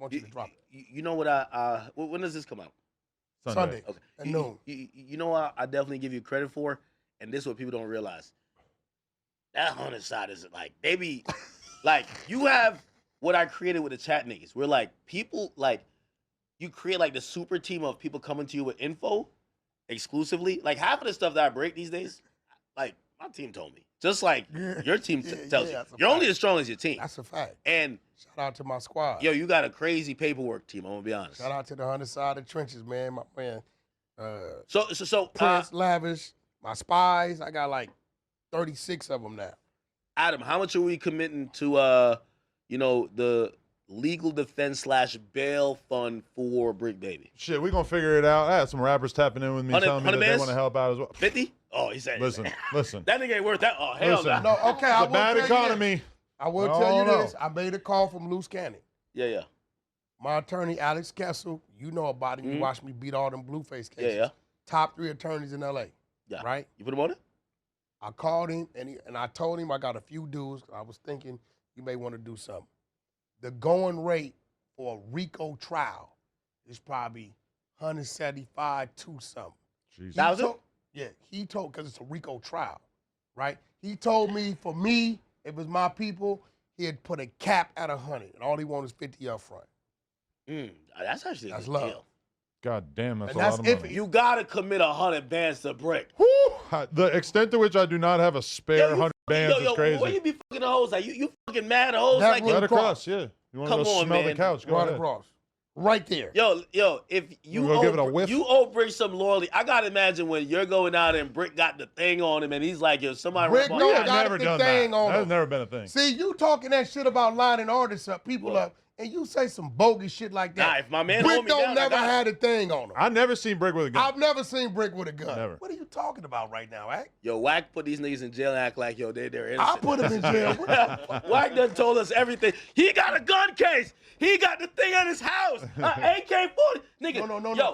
want you to drop it. You know what when does this come out? Sunday. Okay. At noon. You know what I definitely give you credit for, and this is what people don't realize. That 100 side is like they be like you have what I created with the chat niggas. We're like people like you create like the super team of people coming to you with info exclusively. Like half of the stuff that I break these days, like my team told me. Just like your team tells you. You're only as strong as your team. That's a fact. And shout out to my squad. Yo, you got a crazy paperwork team, I'm gonna be honest. Shout out to the 100 side of the trenches, man. My man. So Prince, Lavish, my spies. I got like 36 of them now. Adam, how much are we committing to the legal defense / bail fund for Brick Baby? Shit, we gonna figure it out. I had some rappers tapping in with me, telling me that they want to help out as well. 50? Oh, he said. Listen. That nigga ain't worth that. Oh, hell no. No, okay, it's a bad economy. I will tell you this. I made a call from Loose Cannon. Yeah. My attorney, Alex Kessel, you know about it. You watched me beat all them Blueface cases. Yeah. Top 3 attorneys in L.A. Yeah. Right? You put him on it? I called him, and I told him I got a few dues. I was thinking you may want to do something. The going rate for a RICO trial is probably 175 to something. $1,000? Yeah, he told, because it's a RICO trial, right? He told me, for me, if it was my people, he'd put a cap at 100, and all he wanted is 50 up front. That's actually a good love. deal. God damn, that's And a lot of money. You gotta commit 100 bands to Brick. The extent to which I do not have a spare 100 bands is crazy. Where you be fucking the hoes? Like you fucking mad at hoes? That Like really Right across, yeah. You want to Come go on, smell man. the couch? Go Right ahead. across. Right there. Yo, if you gonna give it a whiff? you owe Brick some loyalty. I gotta imagine when you're going out and Brick got the thing on him, and he's like, yo, somebody. Brick rip don't my- I've got never the done thing that. on That's him. never been a thing. See, you talking that shit about lining artists up, people up, and you say some bogus shit like that. Nah, if my man Brick hold me don't down, I never got it. had a thing on him. I never seen Brick with a gun. I've never seen Brick with a gun. Never. What are you talking about right now, Act? Yo, Wack put these niggas in jail and act like, yo, they're innocent. I put him in jail. What the fuck? Wack done told us everything. He got a gun case. He got the thing at his house. AK-40. Nigga,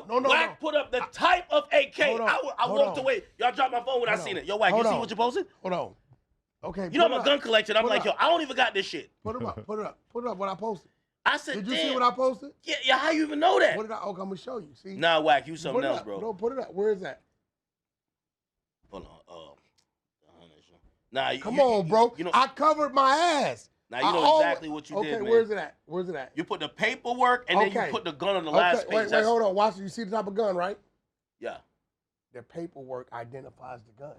No, Wack put up the type of AK. Hold on, I hold walked on. away. Y'all dropped my phone when I Hold seen on. it. Yo, Wack, you Hold see on. what you posted? Hold on. Okay. You know I'm put a it gun up. collector. I'm Put it like, yo, up. I don't even got this shit. Put it up. Put it up. Put it up. What I posted. I said, Did you damn. see what I posted? Yeah, how you even know that? What did I? Okay, I'm gonna show you. See? Nah, Wack, you something Put it else, up. bro. No, put it up. Where is that? Hold on. Nah, Come on, bro. You know, I covered my ass. now you know exactly what you did, man. Okay, where's it at? Where's it at? You put the paperwork and then Okay. you put the gun on the last page. Wait, hold on. Watch it. You see the type of gun, right? Yeah. The paperwork identifies the gun.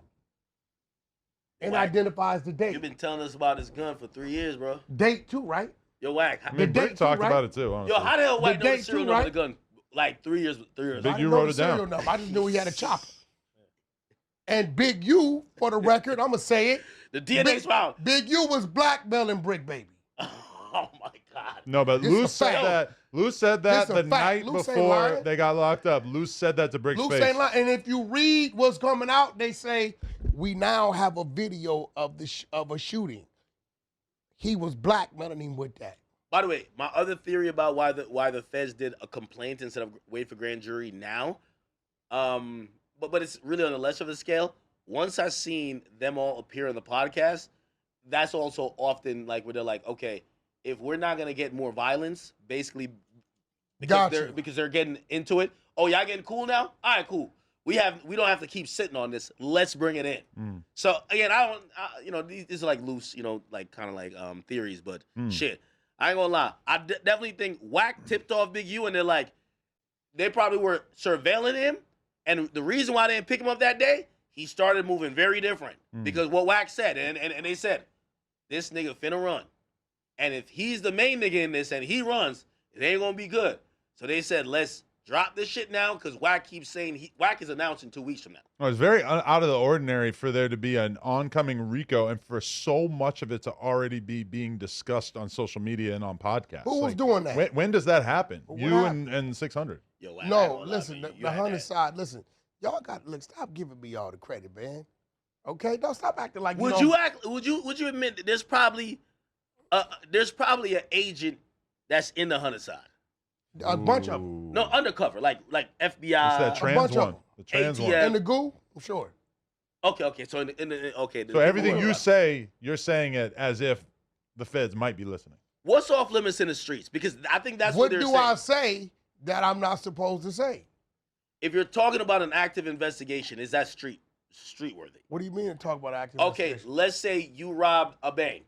And Wack, identifies the date. You've been telling us about this gun for 3 years, bro. Date too, right? Yo, Wack. I mean, The Brick date talked too, right? about it too, honestly. Yo, how the hell Wack The know the date serial too, number of the right? gun? Like 3 years. Big I U didn't know wrote the it down. serial number. I just knew he had a chopper. And Big U, for the record, I'm gonna say it. The DNA's found. Big U was blackmailing Brick Baby. Oh my God. No, but This Lou a said fact. that. Lou said that This a the fact. night Lou ain't before lying. they got locked up. Lou said that to Brick's Luke face. ain't lying. And if you read what's coming out, they say we now have a video of of a shooting. He was blackmailing him with that. By the way, my other theory about why the feds did a complaint instead of wait for grand jury now, but it's really on a less of a scale. Once I seen them all appear on the podcast, that's also often like where they're like, okay, if we're not gonna get more violence, basically because they're getting into it. Oh, y'all getting cool now? All right, cool. We don't have to keep sitting on this. Let's bring it in. So again, these are like loose, like kind of like theories, but shit. I ain't gonna lie. I definitely think Wack tipped off Big U, and they're like, they probably were surveilling him, and the reason why they didn't pick him up that day, he started moving very different because what Wack said, and they said, this nigga finna run, and if he's the main nigga in this and he runs, it ain't gonna be good. So they said, let's drop this shit now because Wack keeps saying Wack is announcing 2 weeks from now. Well, it's very out of the ordinary for there to be an oncoming RICO and for so much of it to already be being discussed on social media and on podcasts. Who was doing that? When does that happen? What You happened? and 600. Yo, Wack, I ain't No, gonna lie, listen, man. the had 100 that. side, listen. Y'all got to stop giving me all the credit, man. Okay? Don't stop acting like Would you admit that there's probably an agent that's in the 100 side? a bunch of them. No, undercover, like FBI. It's that trans bunch of one. them. The trans one. ATF. In the goo? I'm sure. Okay. So okay. So everything you say, you're saying it as if the feds might be listening. What's off limits in the streets? Because I think that's what What they're do saying. I say that I'm not supposed to say? If you're talking about an active investigation, is that street worthy? What do you mean to talk about active Okay, investigation? let's say you robbed a bank,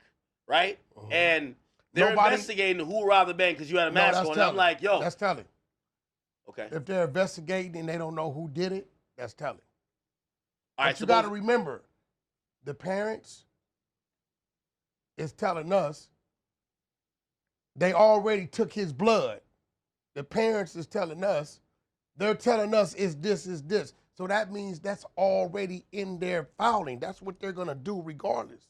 right? And they're investigating who robbed the bank because you had a mask on. And I'm like, yo. That's telling. Okay. If they're investigating and they don't know who did it, that's telling. All right, But you got to remember, the parents is telling us they already took his blood. The parents is telling us, they're telling us is this. So that means that's already in their filing. That's what they're going to do regardless.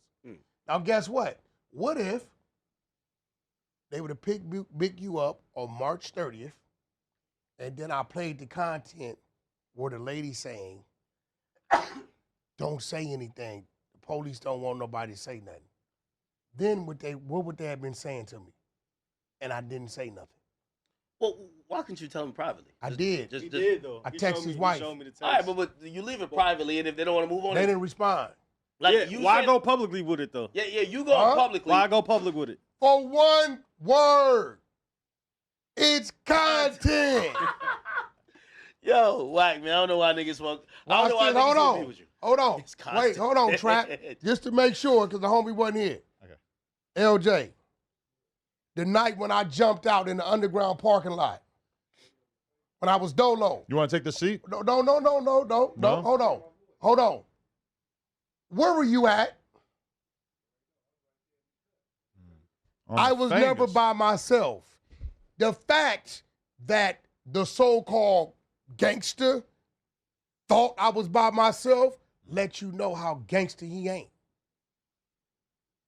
Now, guess what? What if they would have picked you up on March 30th, and then I played the content where the lady saying, don't say anything. The police don't want nobody to say nothing. Then what would they have been saying to me? And I didn't say nothing. Well, why couldn't you tell him privately? I did. He did, though. I texted his wife. He showed me the text. All right, but you leave it privately, and if they don't want to move on, They didn't respond. like yeah, why go publicly with it, though? Yeah, you go publicly. Why go public with it? For one word, it's content. Yo, whack, man. I don't know why niggas smoke. I don't know why niggas be with you. Hold on. It's content. Wait, hold on, Trap. Just to make sure, because the homie wasn't here. Okay. LJ, the night when I jumped out in the underground parking lot, when I was dolo. You want to take the seat? No. Hold on. Where were you at? I was never by myself. The fact that the so-called gangster thought I was by myself let you know how gangster he ain't.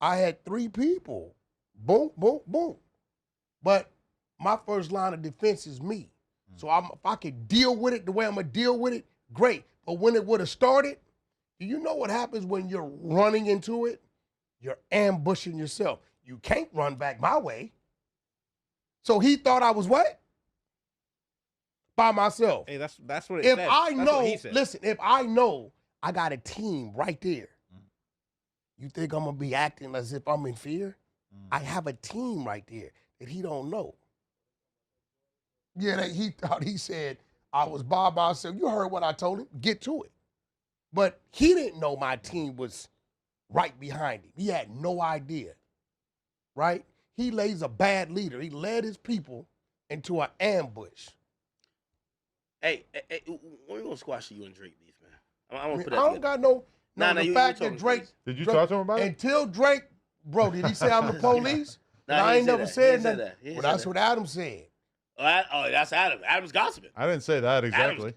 I had 3 people. Boom, boom, boom. But my first line of defense is me. So if I could deal with it the way I'm going to deal with it, great. But when it would have started, do you know what happens when you're running into it? You're ambushing yourself. You can't run back my way. So he thought I was what? By myself. Hey, that's what it If said. I That's know, what he said. listen, if I know I got a team right there, you think I'm going to be acting as if I'm in fear? I have a team right there that he don't know. Yeah, he thought he said I was by myself. You heard what I told him. Get to it. But he didn't know my team was right behind him. He had no idea, right? He lays a bad leader. He led his people into an ambush. Hey, when we gonna squash you and Drake beef, man? I want to put that I don't together. got no. Nah, the you fact talking that Drake. crazy. Did you talk to him about it? Until Drake, bro, did he say I'm the police? Nah, I he ain't didn't never say that. He said didn't say nothing. that. He didn't Well, say that's that. what Adam said. Oh, that's Adam. Adam's gossiping. I didn't say that exactly.